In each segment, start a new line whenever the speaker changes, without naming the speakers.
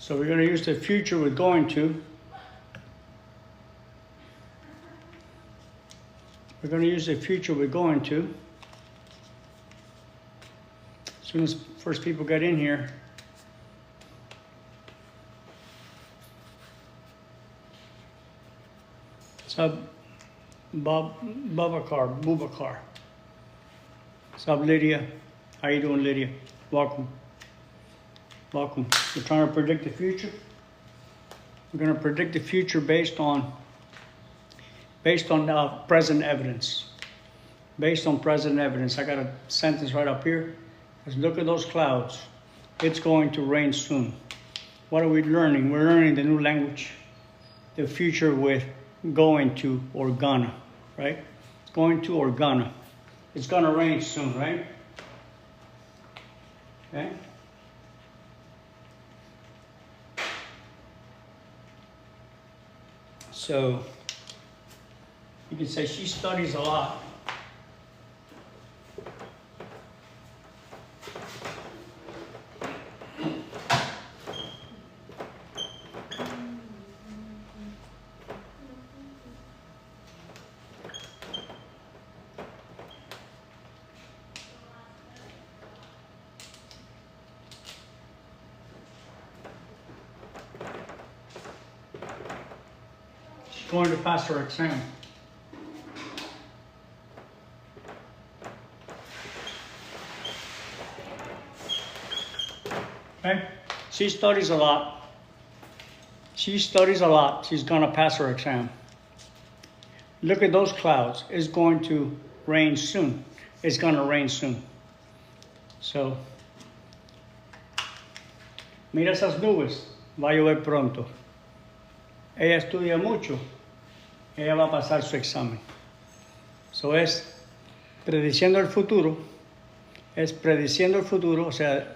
So we're going to use the future with going to. We're going to use the future with going to. As soon as first people get in here. What's up, Bubakar? What's up, Lydia? How you doing, Lydia? Welcome. Welcome. We're trying to predict the future. We're going to predict the future based on present evidence. Based on present evidence. I got a sentence right up here. Let's look at those clouds. It's going to rain soon. What are we learning? We're learning the new language. The future with going to or gonna, right? Going to or gonna. It's gonna rain soon, right? Okay. So you can say she studies a lot. Going to pass her exam. Okay? She studies a lot. She studies a lot. She's going to pass her exam. Look at those clouds. It's going to rain soon. It's going to rain soon. So, mira esas nubes. Va a llover pronto. Ella estudia mucho. Ella va a pasar su examen. So es prediciendo el futuro. Es prediciendo el futuro. O sea,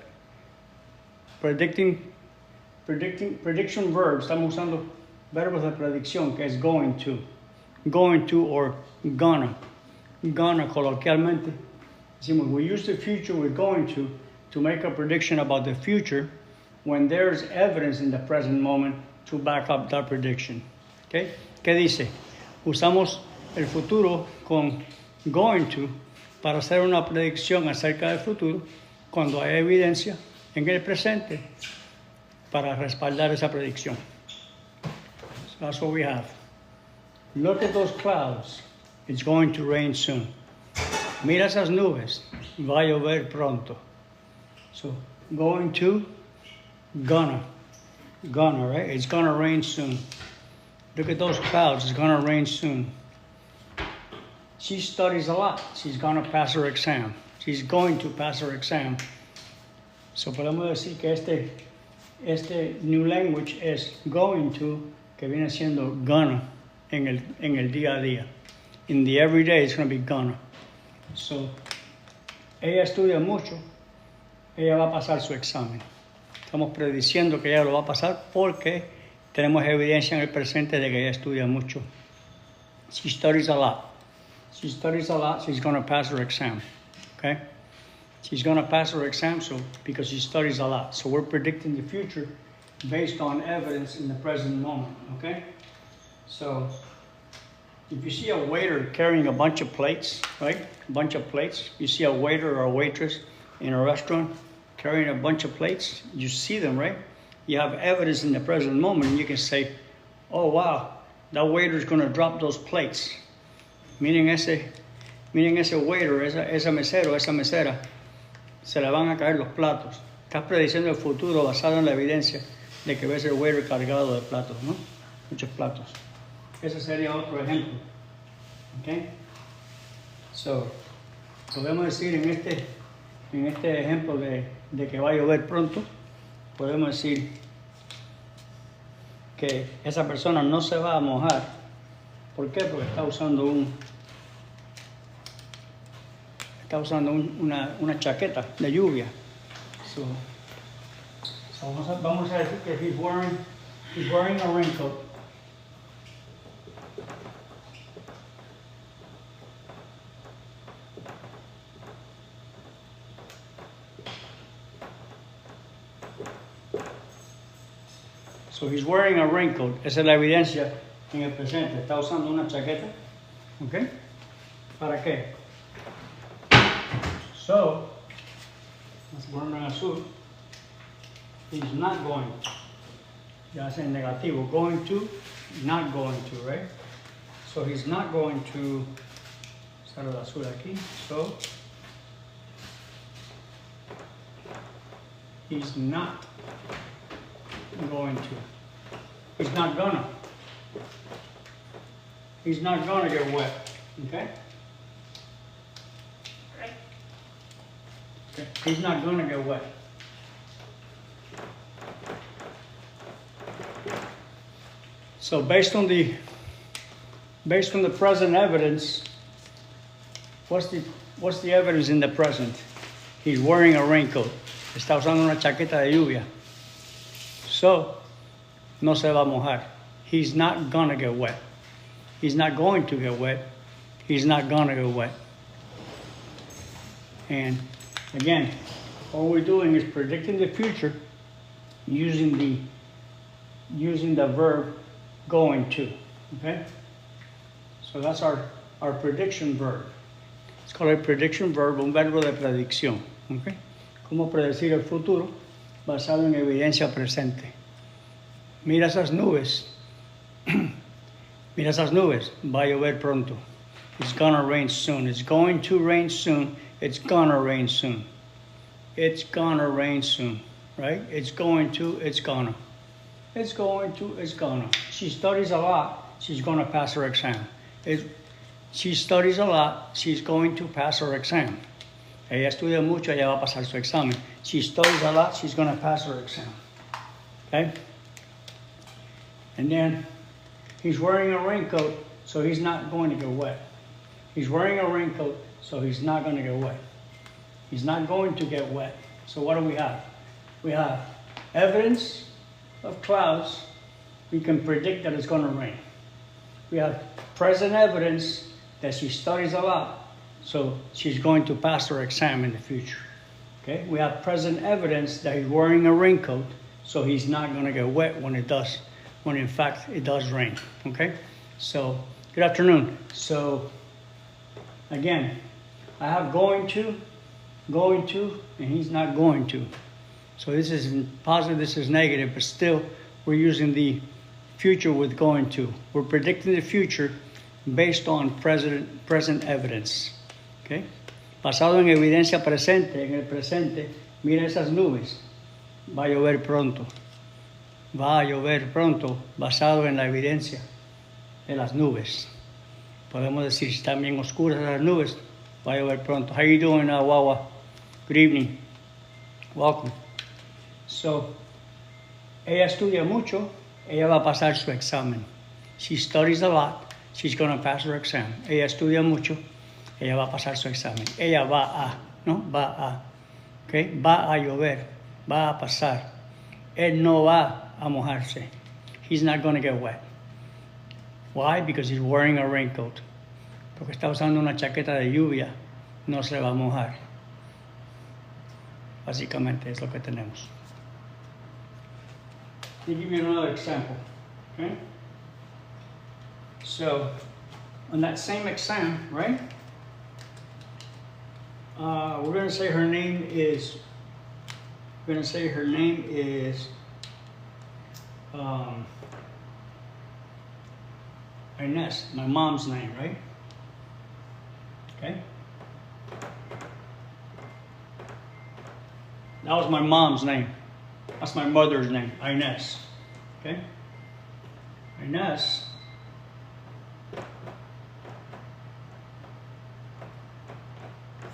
prediction verbs. Estamos usando verbos de predicción, que es going to. Going to or gonna. Gonna, coloquialmente. Decimos, we use the future with going to make a prediction about the future when there's evidence in the present moment to back up that prediction. Okay? ¿Qué dice? Usamos el futuro con going to para hacer una predicción acerca del futuro cuando hay evidencia en el presente para respaldar esa predicción. So that's what we have. Look at those clouds. It's going to rain soon. Mira esas nubes. Va a llover pronto. So, going to, gonna, right? It's gonna rain soon. Look at those clouds. It's gonna rain soon. She studies a lot. She's gonna pass her exam. She's going to pass her exam. So podemos decir que este new language es going to, que viene siendo gonna en el día a día. In the everyday, it's gonna be gonna. So, ella estudia mucho. Ella va a pasar su examen. Estamos prediciendo que ella lo va a pasar porque tenemos evidencia en el presente de que ella estudia mucho. She studies a lot. She studies a lot, she's going to pass her exam. Okay? She's going to pass her exam because she studies a lot. So we're predicting the future based on evidence in the present moment. Okay? So if you see a waiter carrying a bunch of plates, right? A bunch of plates. You see a waiter or a waitress in a restaurant carrying a bunch of plates. You see them, right? You have evidence in the present moment, and you can say, oh, wow, that waiter's going to drop those plates. Miren ese waiter, esa mesero, esa mesera, se le van a caer los platos. Estás prediciendo el futuro basado en la evidencia de que ves el waiter cargado de platos, ¿no? Muchos platos. Ese sería otro ejemplo. ¿Okay? So, podemos decir en este ejemplo de que va a llover pronto, podemos decir que esa persona no se va a mojar. ¿Por qué? Porque está usando una chaqueta de lluvia. So vamos a decir que he's wearing a raincoat. So he's wearing a raincoat. Esa es la evidencia en el presente. Está usando una chaqueta. ¿Ok? ¿Para qué? So, vamos a ponerlo en azul. He's not going. Ya es en negativo. Going to, not going to, right? So he's not going to. Sale el azul aquí. So, he's not going to. He's not gonna. He's not gonna get wet. Okay? Okay. He's not gonna get wet. So based on the present evidence, what's the evidence in the present? He's wearing a raincoat. Está usando una chaqueta de lluvia. So, no se va a mojar. He's not gonna get wet. He's not going to get wet. He's not gonna get wet. And again, all we're doing is predicting the future using the verb going to. Okay? So that's our prediction verb. It's called a prediction verb, un verbo de predicción. Okay? Cómo predecir el futuro basado en evidencia presente. Mira esas nubes. Mira esas nubes. Va a llover pronto. It's gonna rain soon. It's going to rain soon. It's gonna rain soon. It's gonna rain soon. Right? It's going to, it's gonna. It's going to, it's gonna. She studies a lot. She's gonna pass her exam. She studies a lot. She's going to pass her exam. Ella estudia mucho. Ella va a pasar su examen. She studies a lot. She's gonna pass her exam. Okay? And then he's wearing a raincoat, so he's not going to get wet. He's wearing a raincoat, so he's not going to get wet. He's not going to get wet. So what do we have? We have evidence of clouds. We can predict that it's going to rain. We have present evidence that she studies a lot, so she's going to pass her exam in the future. Okay? We have present evidence that he's wearing a raincoat, so he's not going to get wet when in fact it does rain. Okay? So, good afternoon. So, again, I have going to, and he's not going to. So this is positive, this is negative, but still we're using the future with going to. We're predicting the future based on present evidence. Okay? Basado en evidencia presente, en el presente, mira esas nubes. Va a llover pronto. Va a llover pronto, basado en la evidencia de las nubes. Podemos decir, si están bien oscuras las nubes, va a llover pronto. How you doing, Wawa? Good evening. Welcome. So, ella estudia mucho, ella va a pasar su examen. She studies a lot, she's going to pass her exam. Ella estudia mucho, ella va a pasar su examen. Ella va a, ¿no? Va a. Okay? Va a llover, va a pasar. Él no va a mojarse. He's not going to get wet. Why? Because he's wearing a raincoat. Porque está usando una chaqueta de lluvia, no se va a mojar. Básicamente es lo que tenemos. Let me give you another example. Okay? So, on that same exam, right? We're going to say her name is. We're going to say her name is. Inés, my mom's name, right? Okay? That was my mom's name. That's my mother's name, Inés. Okay? Inés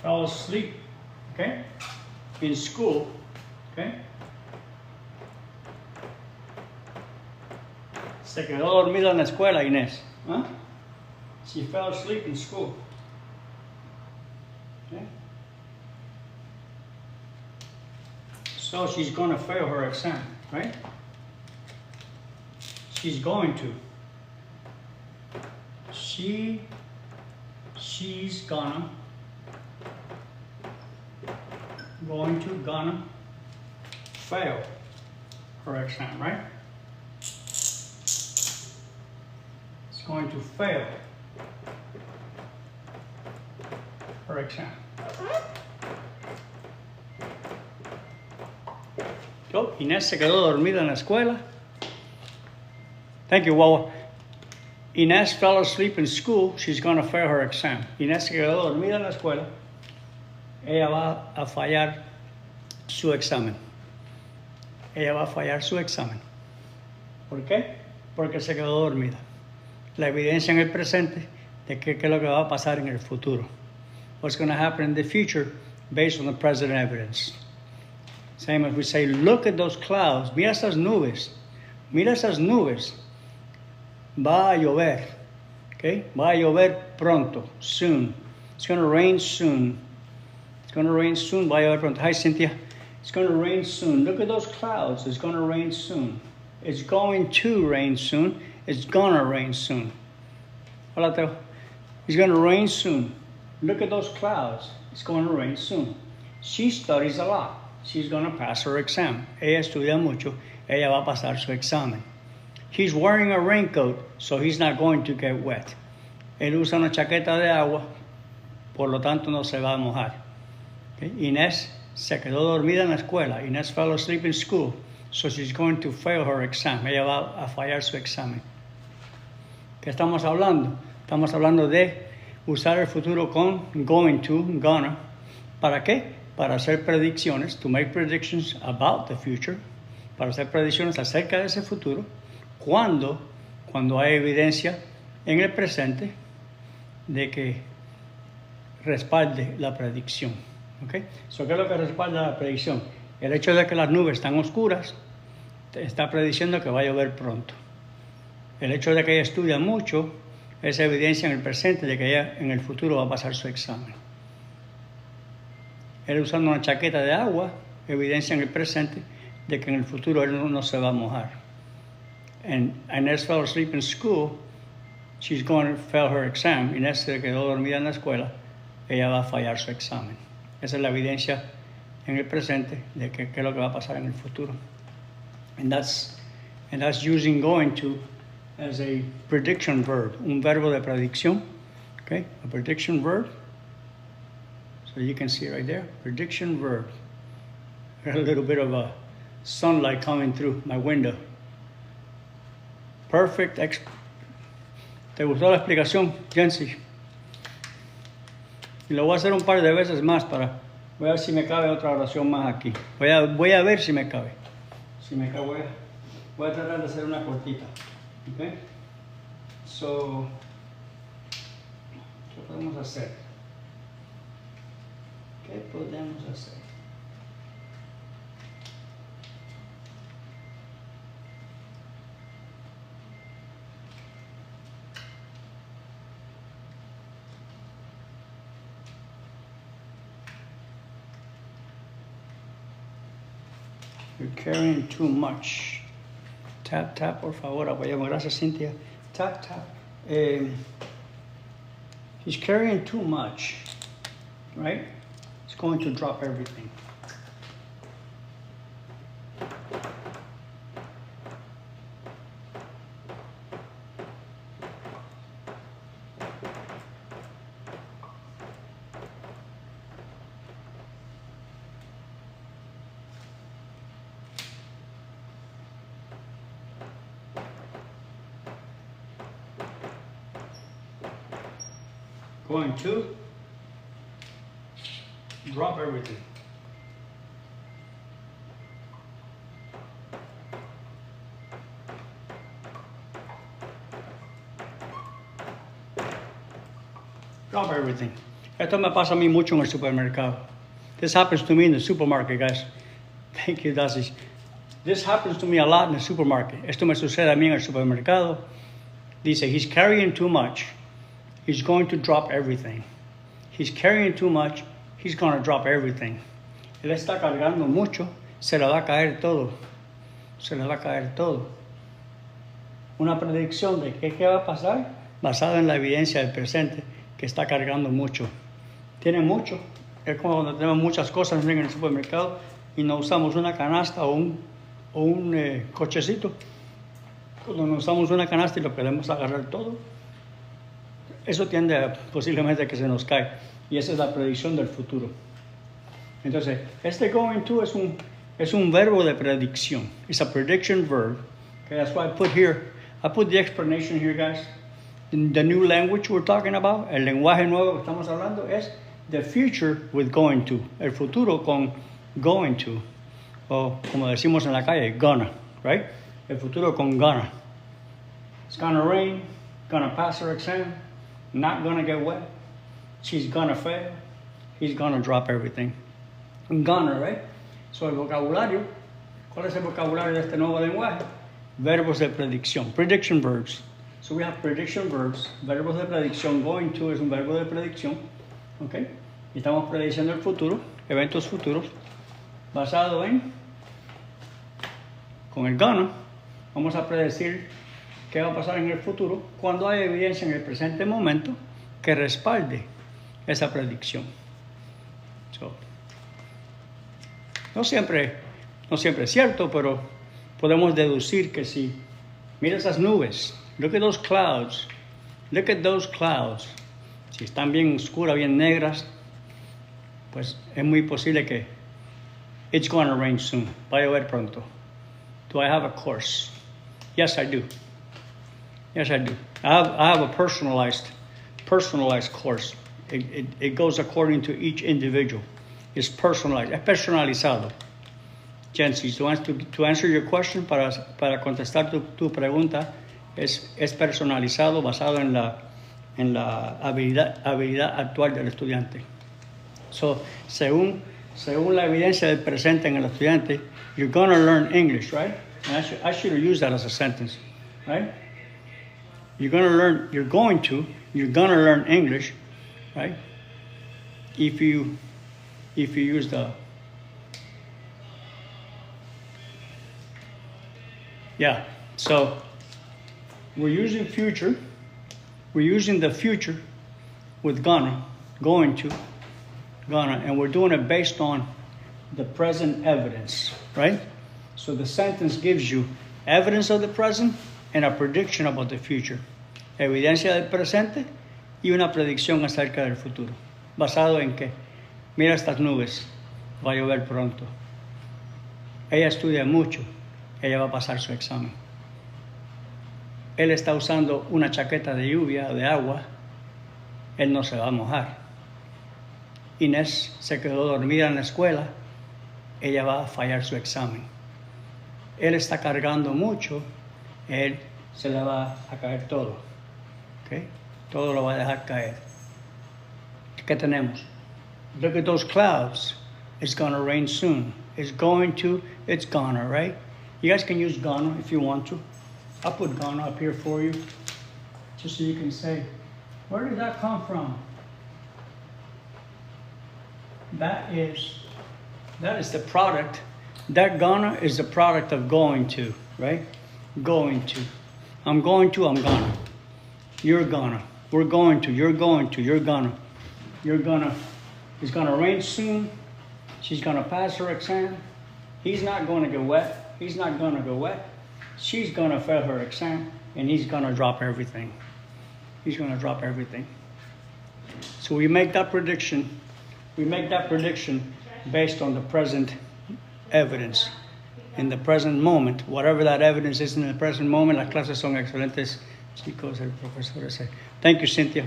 fell asleep, okay? In school, okay? Se quedó dormida en la escuela, Inés. Huh? She fell asleep in school. Okay? So she's going to fail her exam, right? She's going to. She's gonna fail her exam, right? going to fail her exam. Oh, Inés se quedó dormida en la escuela. Thank you, Wawa. Inés fell asleep in school. She's going to fail her exam. Inés se quedó dormida en la escuela. Ella va a fallar su examen. Ella va a fallar su examen. ¿Por qué? Porque se quedó dormida. La evidencia en el presente de qué es lo que va a pasar en el futuro. What's going to happen in the future based on the present evidence. Same as we say, look at those clouds. Mira esas nubes. Mira esas nubes. Va a llover. Okay? Va a llover pronto. Soon. It's going to rain soon. It's going to rain soon. Va a llover pronto. Hi, Cynthia. It's going to rain soon. Look at those clouds. It's going to rain soon. It's going to rain soon. It's going to rain soon. Hola, Teo. It's going to rain soon. Look at those clouds. It's going to rain soon. She studies a lot. She's going to pass her exam. Ella estudia mucho. Ella va a pasar su examen. He's wearing a raincoat, so he's not going to get wet. Él usa una chaqueta de agua, por lo tanto no se va a mojar. Okay? Inés se quedó dormida en la escuela. Inés fell asleep in school, so she's going to fail her exam. Ella va a fallar su examen. ¿Qué estamos hablando? Estamos hablando de usar el futuro con going to, gonna. ¿Para qué? Para hacer predicciones, to make predictions about the future, para hacer predicciones acerca de ese futuro, cuando hay evidencia en el presente de que respalde la predicción. ¿Okay? So, ¿qué es lo que respalda la predicción? El hecho de que las nubes están oscuras está prediciendo que va a llover pronto. El hecho de que ella estudia mucho es evidencia en el presente de que ella en el futuro va a pasar su examen. Él usando una chaqueta de agua, evidencia en el presente de que en el futuro él no se va a mojar. And Inés fell asleep in school, she's going to fail her exam. Inés se quedó dormida en la escuela, ella va a fallar su examen. Esa es la evidencia en el presente de qué es lo que va a pasar en el futuro. And that's using going to as a prediction verb, un verbo de predicción. Okay, a prediction verb. So you can see right there, prediction verb. Got a little bit of a sunlight coming through my window. Perfect. ¿Te gustó la explicación, Jensi? Y lo voy a hacer un par de veces más para voy a ver si me cabe otra oración más aquí. Voy a ver si me cabe. Si me cabe, voy a tratar de hacer una cortita. Okay? So, ¿qué podemos hacer? ¿Qué podemos hacer? You're carrying too much. Tap, tap, por favor. Apoyamos. Gracias, Cynthia. Tap, tap. He's carrying too much, right? It's going to drop everything. Going to drop everything. Drop everything. Esto me pasa a mí mucho en el supermercado. This happens to me in the supermarket, guys. Thank you, Dasis. This happens to me a lot in the supermarket. Esto me sucede a mí en el supermercado. Dice, he's carrying too much. He's going to drop everything. He's carrying too much. He's going to drop everything. Él está cargando mucho. Se le va a caer todo. Se le va a caer todo. Una predicción de qué va a pasar basada en la evidencia del presente que está cargando mucho. Tiene mucho. Es como cuando tenemos muchas cosas en el supermercado y no usamos una canasta o un cochecito. Cuando no usamos una canasta y lo queremos agarrar todo, eso tiende a posiblemente que se nos cae. Y esa es la predicción del futuro. Entonces, este going to es un verbo de predicción. It's a prediction verb. Okay, that's why I put the explanation here, guys. In the new language we're talking about, el lenguaje nuevo que estamos hablando es the future with going to. El futuro con going to. O como decimos en la calle, gonna, right? El futuro con gonna. It's gonna rain, gonna pass her exam, not gonna get wet, she's gonna fail, he's gonna drop everything. Gonna, right? So el vocabulario, ¿cuál es el vocabulario de este nuevo lenguaje? Verbos de predicción, prediction verbs. So we have prediction verbs, verbos de predicción. Going to es un verbo de predicción, ¿ok? Y estamos prediciendo el futuro, eventos futuros, basado en, con el gonna, vamos a predecir qué va a pasar en el futuro cuando hay evidencia en el presente momento que respalde esa predicción. So, no siempre es cierto, pero podemos deducir que si mira esas nubes, look at those clouds, si están bien oscuras, bien negras, pues es muy posible que it's going to rain soon, va a llover pronto. Do I have a course? Yes, I do. Yes, I do. I have a personalized course. It goes according to each individual. It's personalized. Es personalizado. Jency, to answer your question, para contestar tu pregunta, es personalizado, basado en la habilidad actual del estudiante. So, según la evidencia del presente en el estudiante, you're going to learn English, right? And I should have used that as a sentence, right? You're going to learn English, right? If you use the, yeah, so we're using the future with going to, and we're doing it based on the present evidence, right? So the sentence gives you evidence of the present and a prediction about the future. Evidencia del presente y una predicción acerca del futuro. Basado en que, mira estas nubes, va a llover pronto. Ella estudia mucho, ella va a pasar su examen. Él está usando una chaqueta de lluvia, de agua, él no se va a mojar. Inés se quedó dormida en la escuela, ella va a fallar su examen. Él está cargando mucho, él se le va a caer todo. ¿Okay? Todo lo va a dejar caer. ¿Qué tenemos? Look at those clouds. It's gonna rain soon. It's gonna, right? You guys can use gonna if you want to. I'll put gonna up here for you, just so you can say, where did that come from? That is the product. That gonna is the product of going to, right? Going to. I'm going to, I'm gonna. You're gonna. We're going to, you're going to, you're gonna. You're gonna. It's gonna rain soon. She's gonna pass her exam. He's not gonna get wet. He's not gonna go wet. She's gonna fail her exam, and he's gonna drop everything. He's gonna drop everything. So we make that prediction. We make that prediction based on the present evidence. In the present moment, whatever that evidence is in the present moment, las clases son excelentes, chicos, el profesor ese. Thank you, Cynthia.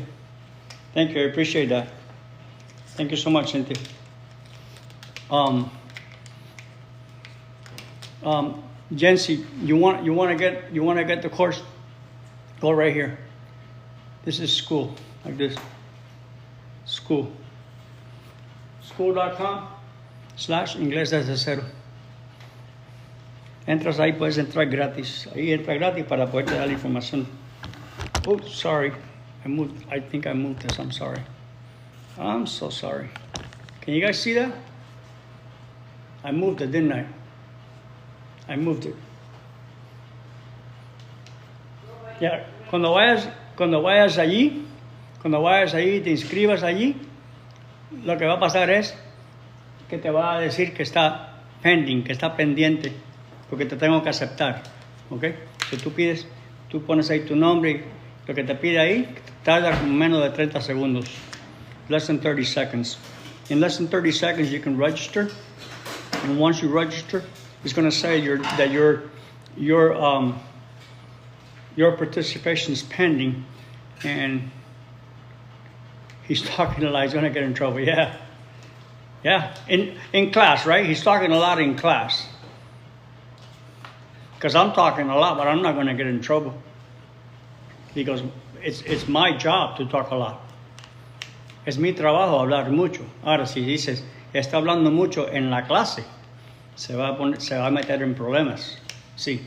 Thank you, I appreciate that. Thank you so much, Cynthia. Jency, you want to get the course? Go right here. This is school, like this. School. School.com/inglés desde cero. Entras ahí, puedes entrar gratis. Ahí entra gratis para poderte dar la información. Oh, sorry. I think I moved this. I'm sorry. I'm so sorry. Can you guys see that? I moved it, didn't I? I moved it. Yeah. Cuando vayas allí, te inscribas allí, lo que va a pasar es que te va a decir que está pending, que está pendiente, porque te tengo que aceptar, ¿ok? Si tú pones ahí tu nombre, lo que te pide ahí, Tarda menos de 30 segundos. Less than 30 seconds. In less than 30 seconds, you can register. And once you register, it's going to say that your participation is pending. And he's talking a lot. He's going to get in trouble. Yeah. Yeah. In class, right? He's talking a lot in class. Because I'm talking a lot, but I'm not going to get in trouble. Because it's my job to talk a lot. Es mi trabajo hablar mucho. Ahora, si dices, está hablando mucho en la clase, se va a meter en problemas. Sí.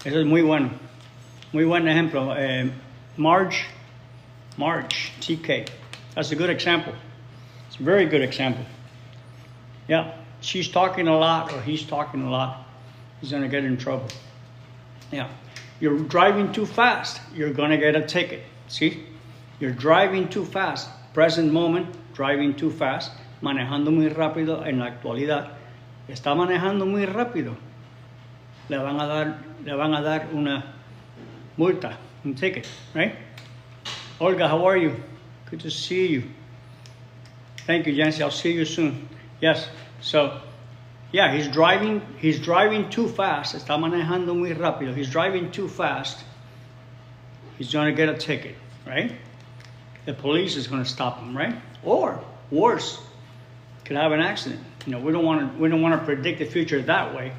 Eso es muy bueno. Muy buen ejemplo. Marge, TK. That's a good example. It's a very good example. Yeah. She's talking a lot or he's talking a lot. He's going to get in trouble. Yeah. You're driving too fast. You're going to get a ticket. See? You're driving too fast. Present moment, driving too fast. Manejando muy rápido en la actualidad. Está manejando muy rápido. Le van a dar una multa, un ticket, right? Olga, how are you? Good to see you. Thank you, Jancy. I'll see you soon. Yes. So, yeah, he's driving too fast. Está manejando muy rápido. He's driving too fast. He's going to get a ticket, right? The police is going to stop him, right? Or worse, could have an accident. You know, we don't want to predict the future that way.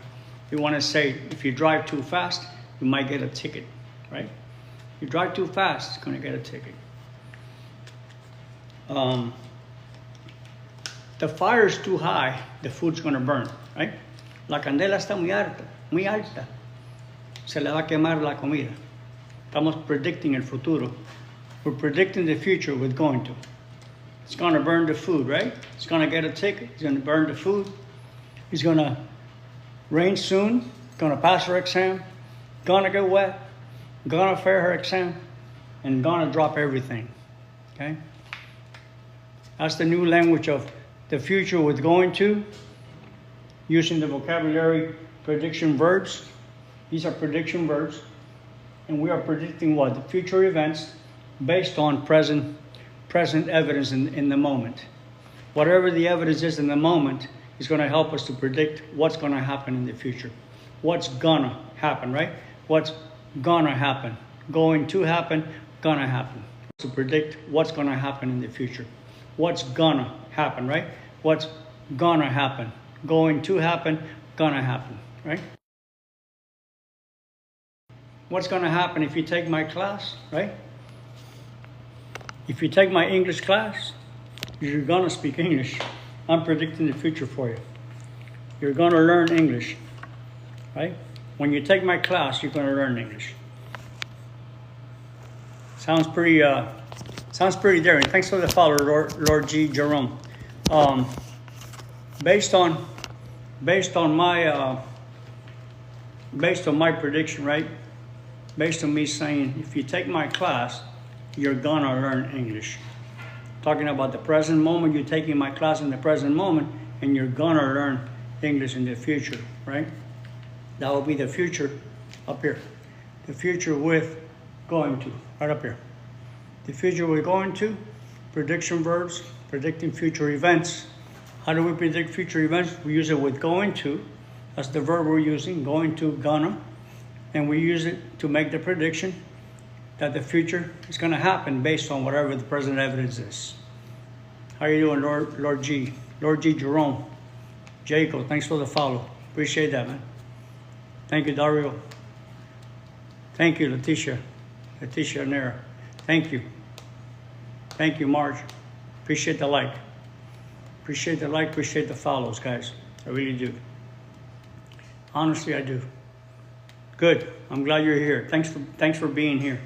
We want to say if you drive too fast, you might get a ticket, right? If you drive too fast, it's going to get a ticket. The fire is too high, the food's going to burn, right? La candela está muy alta. Se le va a quemar la comida. Estamos predicting el futuro. We're predicting the future with going to. It's going to burn the food, right? It's going to get a ticket. It's going to burn the food. It's going to rain soon. Going to pass her exam. Going to get wet. Going to fail her exam. And going to drop everything, okay? That's the new language of the future with going to, using the vocabulary prediction verbs. These are prediction verbs. And we are predicting what? The future events based on present evidence in the moment. Whatever the evidence is in the moment is going to help us to predict what's going to happen in the future. What's gonna happen, right? What's gonna happen. Going to happen, gonna happen. To predict what's going to happen in the future. What's gonna happen, right? What's gonna happen. Going to happen, gonna happen, right? What's gonna happen if you take my class, right? If you take my English class, you're gonna speak English. I'm predicting the future for you. You're gonna learn English, right? When you take my class, you're gonna learn English. Sounds pretty daring. Thanks for the follow, Lord G. Jerome. Based on my prediction, right? Based on me saying, if you take my class, you're gonna learn English. Talking about the present moment, you're taking my class in the present moment, and you're gonna learn English in the future, right? That will be the future up here. The future with going to, right up here. The future we're going to, prediction verbs, predicting future events. How do we predict future events? We use it with going to. That's the verb we're using, going to, gonna. And we use it to make the prediction that the future is going to happen based on whatever the present evidence is. How are you doing, Lord G? Lord G. Jerome. Jacob, thanks for the follow. Appreciate that, man. Thank you, Dario. Thank you, Leticia Nera. Thank you. Thank you, Marge. Appreciate the like. Appreciate the like, appreciate the follows, guys. I really do. Honestly, I do. Good. I'm glad you're here. Thanks for being here.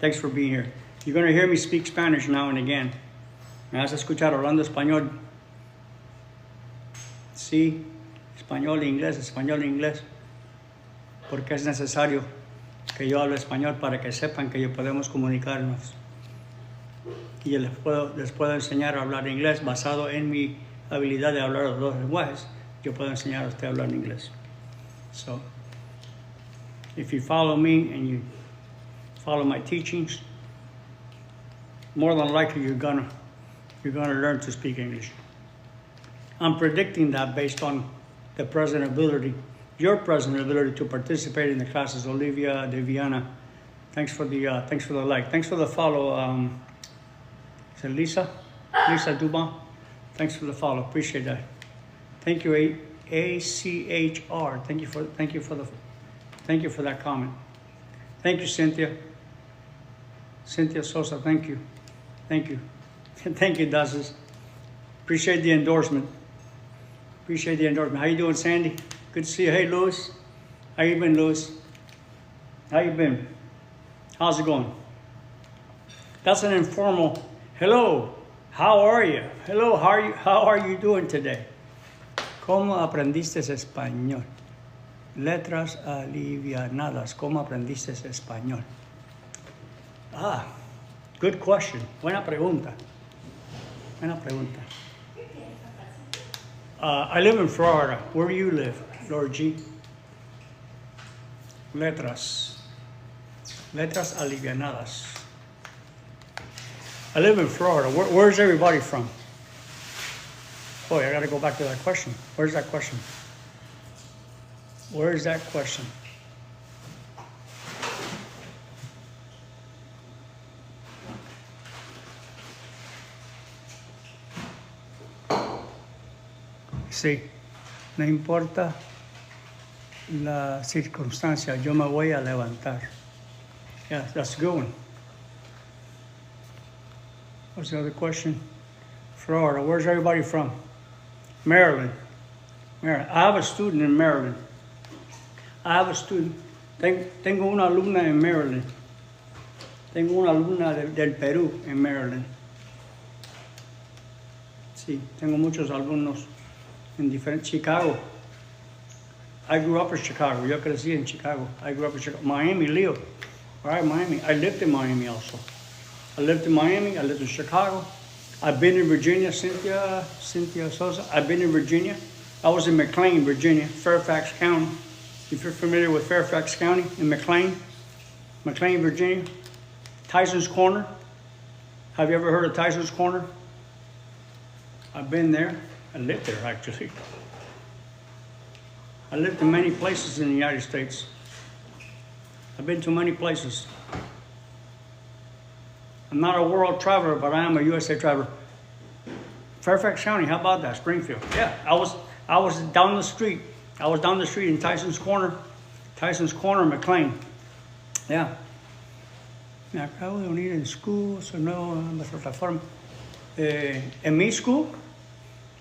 Thanks for being here. You're going to hear me speak Spanish now and again. Me vas a escuchar hablando español. Sí, español e inglés. Porque es necesario que yo hable español para que sepan que yo podemos comunicarnos. Y yo les puedo enseñar a hablar inglés basado en mi habilidad de hablar los dos lenguajes. Yo puedo enseñar a usted a hablar inglés. So, if you follow me and you follow my teachings, more than likely you're gonna learn to speak English. I'm predicting that based on the present ability, your present ability to participate in the classes. Olivia Deviana, thanks for the like. Thanks for the follow. Is it Lisa Duban? Thanks for the follow. Appreciate that. Thank you, ACHR. Thank you for that comment. Thank you, Cynthia. Cynthia Sosa. Thank you. Thank you, Dazes. Appreciate the endorsement. How you doing, Sandy? Good to see you. Hey, Louis. How you been, Louis? How you been? How's it going? That's an informal hello. How are you? Hello, how are you doing today? ¿Cómo aprendiste español? Letras alivianadas. ¿Cómo aprendiste español? Ah, good question. Buena pregunta. I live in Florida. Where do you live, Lord G? Letras alivianadas. I live in Florida. Where's everybody from? Boy, I got to go back to that question. Where's that question? Sí, no importa la circunstancia, yo me voy a levantar. Yeah, that's a good one. What's the other question? Florida. Where's everybody from? Maryland. I have a student in Maryland. Tengo una alumna en Maryland. Tengo una alumna del Perú en Maryland. Sí, tengo muchos alumnos en diferentes. Chicago. I grew up in Chicago. Yo crecí en Chicago. I grew up in Chicago. Miami, Leo. All right, Miami. I lived in Miami also. I lived in Chicago. I've been in Virginia, Cynthia Sosa. I've been in Virginia. I was in McLean, Virginia, Fairfax County. If you're familiar with Fairfax County in McLean, Virginia. Tyson's Corner. Have you ever heard of Tyson's Corner? I've been there. I lived there, actually. I lived in many places in the United States. I've been to many places. I'm not a world traveler, but I am a USA traveler. Fairfax County, how about that? Springfield. Yeah, I was down the street. I was down the street in Tyson's Corner, McLean. Yeah. Me acabo de unir en school, so no, en plataforma. En mi school,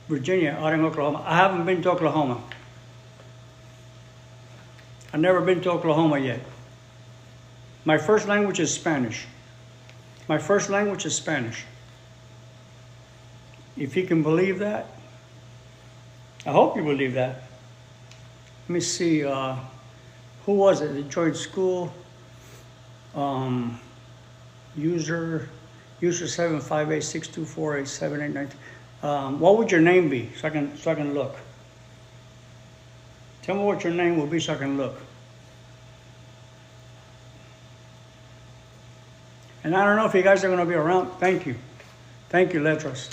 Virginia, ahora en Oklahoma. I haven't been to Oklahoma. I've never been to Oklahoma yet. My first language is Spanish. If you can believe that, I hope you believe that. Let me see, who was it that joined school? User 75862487819. What would your name be so I can look? Tell me what your name will be so I can look. And I don't know if you guys are going to be around. Thank you, Letras.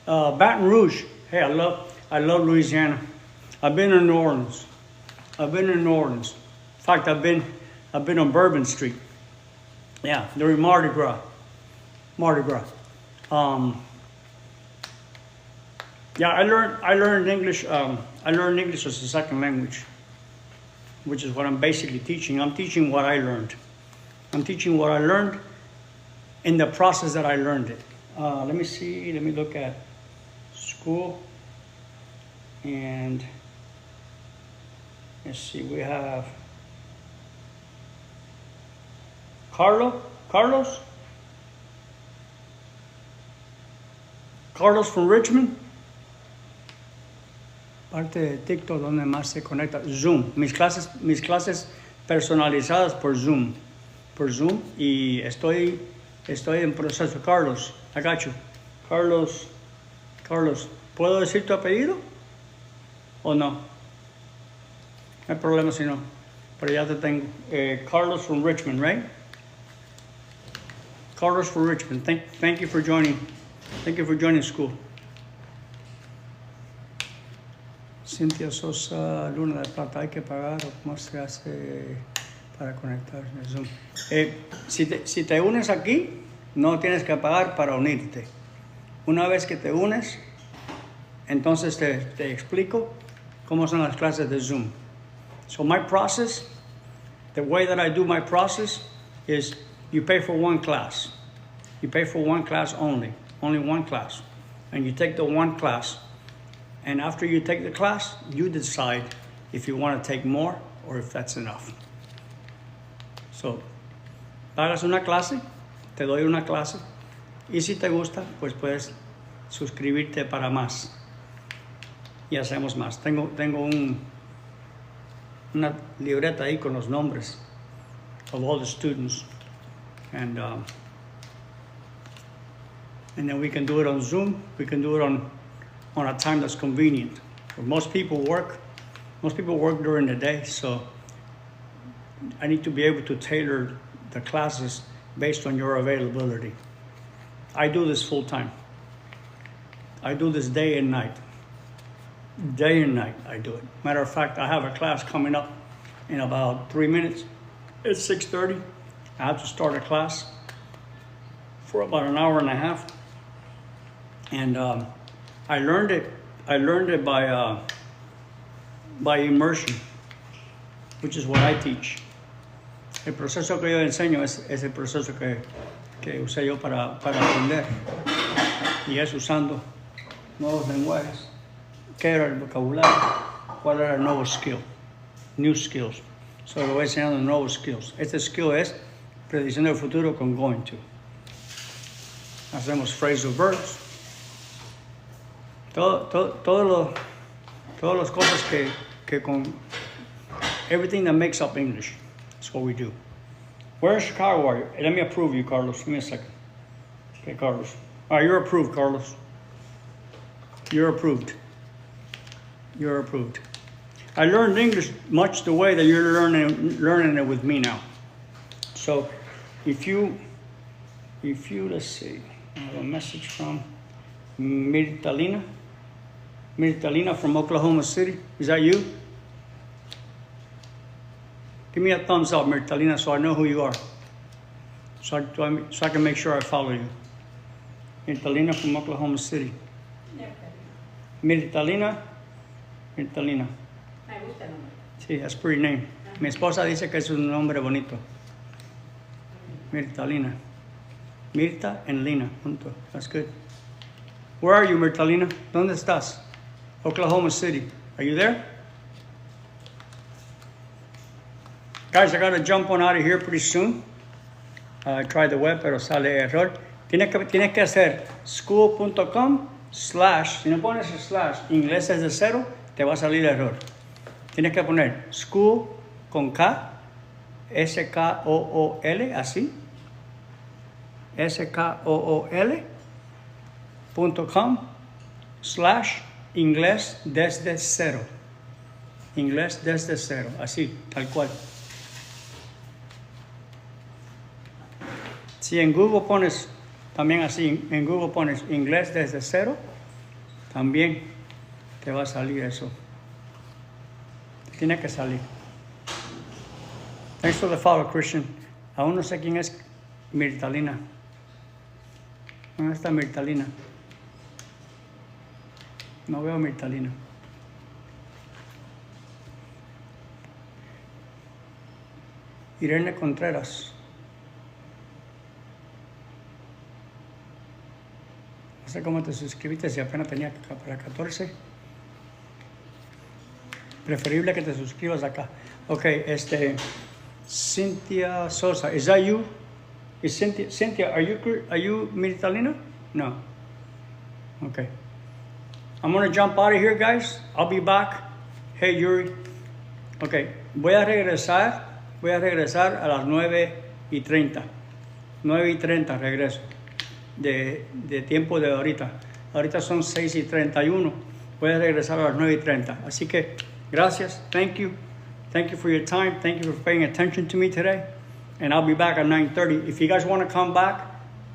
Baton Rouge. Hey, I love Louisiana. I've been in New Orleans. In fact, I've been on Bourbon Street. Yeah, during Mardi Gras. Yeah, I learned English. I learned English as a second language, which is what I'm basically teaching. I'm teaching what I learned. In the process that I learned it. Let me see. Let me look at school. And let's see. We have Carlos from Richmond. Parte de TikTok donde más se conecta. Zoom. Mis clases personalizadas por Zoom. Y estoy en proceso. Carlos, I got you. Carlos, ¿puedo decir tu apellido? ¿O no? No hay problema si no. Pero ya te tengo. Carlos from Richmond, right? Carlos for Richmond. Thank you for joining. Thank you for joining school. Cintia Sosa, Luna de Plata, hay que pagar o cómo se hace para conectarse en Zoom. Si te unes aquí, no tienes que pagar para unirte. Una vez que te unes, entonces te explico cómo son las clases de Zoom. So my process, the way that I do my process is you pay for one class. You pay for one class only one class. And you take the one class. And after you take the class, you decide if you want to take more or if that's enough. So, pagas una clase, te doy una clase, y si te gusta, pues puedes suscribirte para más. Y hacemos más. Tengo una libreta ahí con los nombres of all the students. And then we can do it on Zoom. We can do it on a time that's convenient. Most people work during the day, so I need to be able to tailor the classes based on your availability. I do this full time. I do this day and night. Day and night I do it. Matter of fact, I have a class coming up in about 3 minutes. It's 6:30. I have to start a class for about an hour and a half. And I learned it by immersion, which is what I teach. El proceso que yo enseño es el proceso que usé yo para aprender, y es usando nuevos lenguajes. ¿Qué era el vocabulario? ¿Cuál era el nuevo skill? New skills. So le voy enseñando nuevos skills. Este skill es prediciendo el futuro con going to. Hacemos phrasal verbs. Todas las cosas que con everything that makes up English. That's what we do. Where in Chicago are you? Let me approve you, Carlos. Give me a second. Okay, Carlos. All right, you're approved, Carlos. You're approved. You're approved. I learned English much the way that you're learning it with me now. So, if you let's see, I have a message from Mirtalina from Oklahoma City. Is that you? Give me a thumbs up, Mirtalina, so I know who you are. So I can make sure I follow you. Mirtalina from Oklahoma City. Mirtalina.
Me gusta el nombre.
Sí, that's a pretty name. Mi esposa dice que es un nombre bonito. Mirtalina. Mirta and Lina, junto. That's good. Where are you, Mirtalina? ¿Dónde estás? Oklahoma City. Are you there? Guys, I got to jump on out of here pretty soon. I tried the web, pero sale error. Tienes que hacer school.com/ si no pones inglés desde cero, te va a salir error. Tienes que poner school con K, SKOOL, así. SKOOL.com/ inglés desde cero. Inglés desde cero, así, tal cual. Si en Google pones, también así, en Google pones inglés desde cero, también te va a salir eso. Tiene que salir. Thanks for the follow, Christian. Aún no sé quién es Mirtalina. ¿Dónde está Mirtalina? No veo Mirtalina. Irene Contreras. No sé cómo te suscribiste si apenas tenía para 14. Preferible que te suscribas acá. Ok, Cynthia Sosa. Is that you? Is Cynthia, are you Mirtalina? No. Okay. I'm gonna jump out of here, guys. I'll be back. Hey, Yuri. Okay, voy a regresar a las 9:30. 9:30 regreso. De tiempo de ahorita. Ahorita son 6:31. Voy a regresar a las 9:30. Así que, gracias. Thank you. Thank you for your time. Thank you for paying attention to me today. And I'll be back at 9:30. If you guys want to come back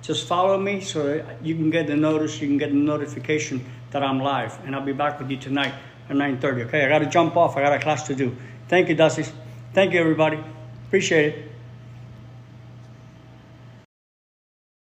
Just follow me so that you can get the notice, you can get the notification that I'm live. And I'll be back with you tonight at 9:30. Okay, I got to jump off. I got a class to do. Thank you, Dusty. Thank you, everybody. Appreciate it.